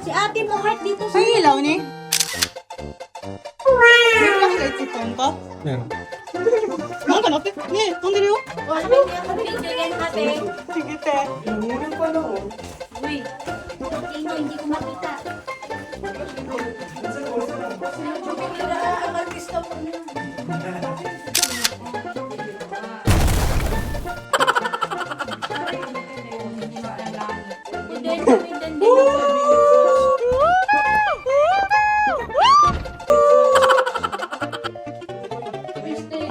Si ate mo heart dito sa... Ay, ilaw ni? May flashlight si phone ko? Meron. Mga kanapit? Nye, kung dili yun? Wala ba niya ka video yan ate? Sige, te. Meron pa na oh. Uy, tingno, hindi ko makita.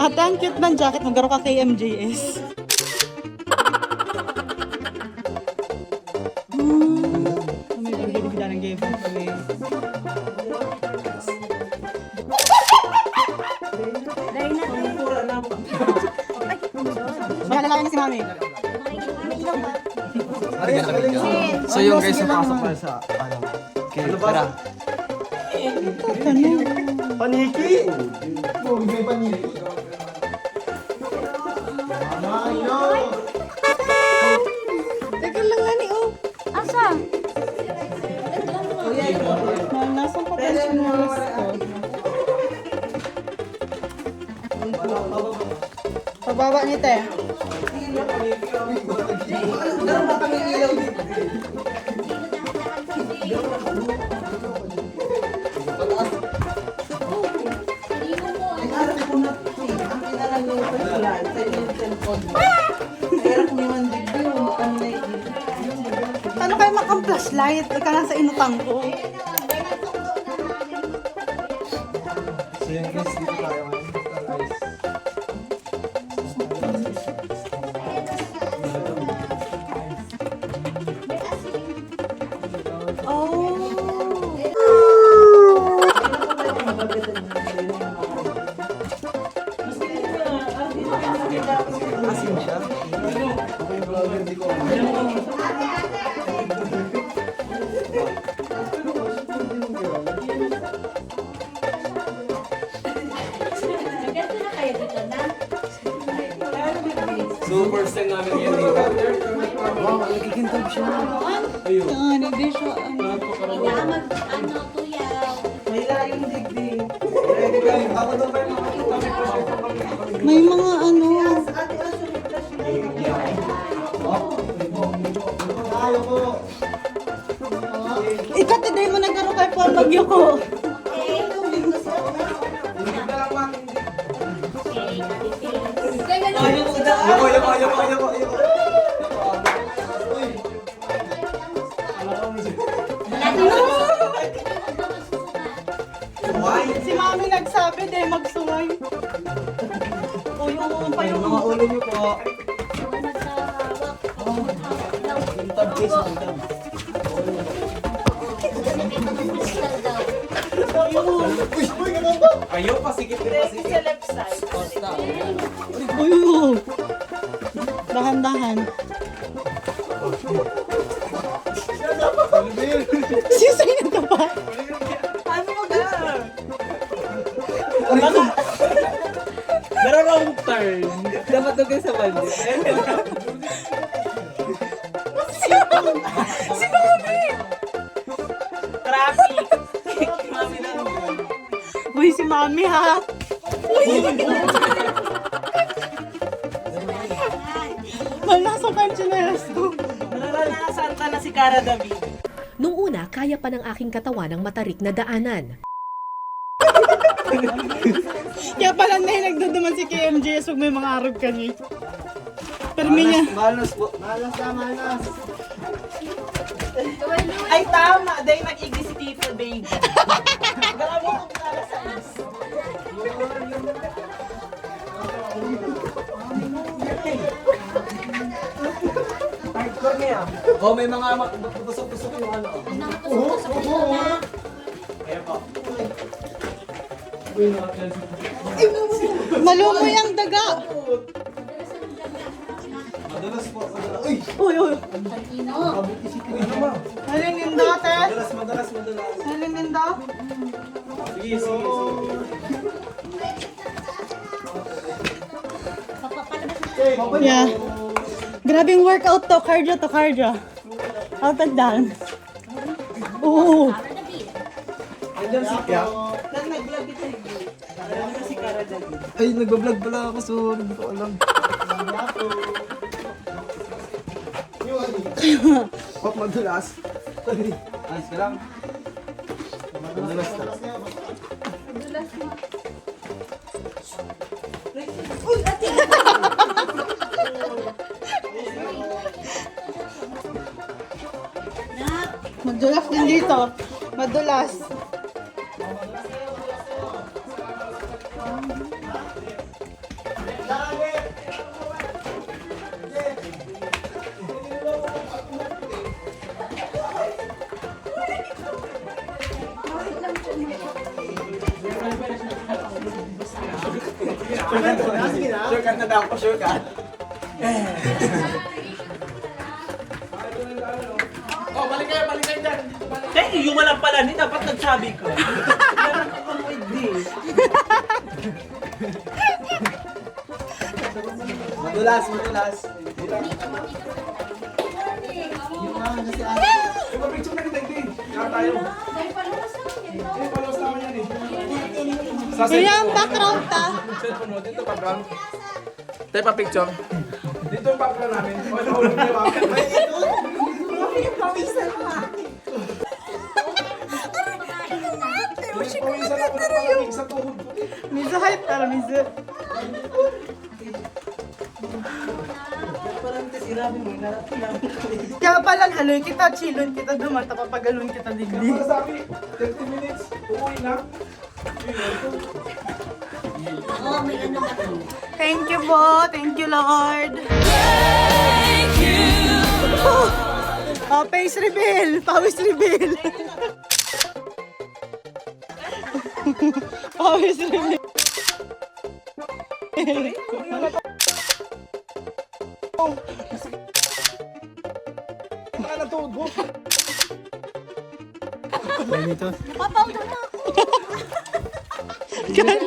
Ate, ang cute man jacket. Magaro ka kay MJS. May bigla ng game. Malalaki na si mami. So yung guys, napasok pa sa ano. Okay, tara. Paniki! Oh, may paniki. Teka lang nga ni oh. Asa? Nasaan potential mo ko? Pababa ni te. Ano kayo makang-flashlight? Ika lang sa inutang ko. So yung guys, dito tayo ngayon. Asin siya? Okay, vlogger, hindi ko Ganito na kayo dito na? So, first time namin yan dito. Wow, nagkikintab siya. Ayun. Hindi siya. Inaamag, ano, tuyaw. May layong digdi. Ready ka rin. Ako doon kayo May mga ano. Tayo ko. Ikatiday mo nagkaroon kayo po ang bagyo ko. Ayoko. Si mami nagsabi de magsuway. Uy, pa yung Mga ulo niyo po. Tab case, tab. Kayo, pasikip. sa left side. Uy. Dahan-dahan. Sisay na ka pa. Ano mo gano'n? Wrong turn. Dapat doon kayo sa bandi. Si mami! Traffic. Mami lang. Uy, si mami ha. Malasang kanchinelas ko. Naranasan ka na si Cara David. Nung una, kaya pa ng aking katawan ang matarik na daanan. Kaya pala na nagduduman si KMJS huwag may mga arog ka niya. Permi niya. Malas po. Malas. Ay tama, dahil nag-igli si Tito Baby. Gala mo kung kala sa is. Hardcore niya. Oh, may mga tusok-tusok yung ano. Kaya po. Malumoy ang daga. Madalas po. Uy! Uy. Ano? Ano ba? Halininda, te. Madalas. Halininda. Sige. Yeah. Grabing workout to. Cardio. Out and down. Oo. Para na bill. Andiyan si Kya. Nag-vlog ito eh. Alam mo si Cara David. Ay, nagbablog pala ako. Sorry, hindi ko alam. Pop, madulas. Ayos ka lang. Madulas ka. Madulas din dito. Madulas. Shortcut na daw ako, shortcut. Oh, balik kayo dyan. Eh, yung walang pala, hindi dapat nagsabi ka. Meron ka kang ID. Madulas. Picture na kita, hindi. Kaya tayo. Dahil paluwas naman yan. no? Palos naman yan eh. Kaya ang background ta. Cellphone mo, dito background. Tayo pa picture. Dito yung background namin. O, nahulog niyo ba? Ay, ito. Pawisan ako ng malamig sa tuhod ko. Mizu hype tara, Mizu. Kaya pala haloy kita, chilon kita dumata, papagalon kita digdi. Kaya sabi, 30 minutes, uuwi na. Oo, may ano ka to. Thank you po. Thank you, Lord. Thank you. Oh, face reveal. Pawis reveal. Pawis reveal. Mga natuhod mo. Napapawda na ako. Gano'n